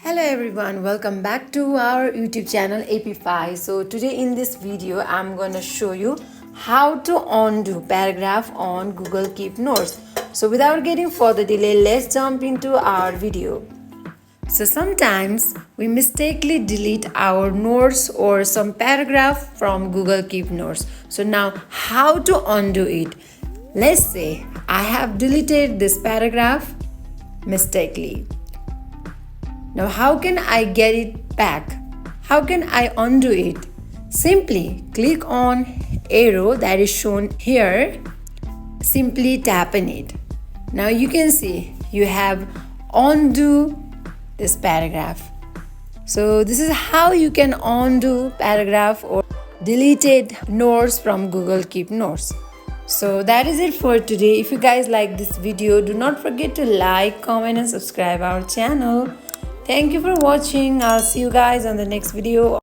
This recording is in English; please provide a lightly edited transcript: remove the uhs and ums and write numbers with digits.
Hello everyone, welcome back to our YouTube channel Appify. So today in this video I'm gonna show you how to undo paragraph on Google Keep Notes. So without getting further delay, let's jump into our video. So sometimes we mistakenly delete our notes or some paragraph from Google Keep Notes. So now how to undo it? Let's say I have deleted this paragraph mistakenly. Now how can I get it back? How can I undo it? Simply click on arrow that is shown here. Simply tap on it. Now you can see you have undo this paragraph. So this is how you can undo paragraph or deleted notes from Google Keep Notes. So that is it for today. If you guys like this video, do not forget to like, comment and subscribe our channel. Thank you for watching. I'll see you guys on the next video.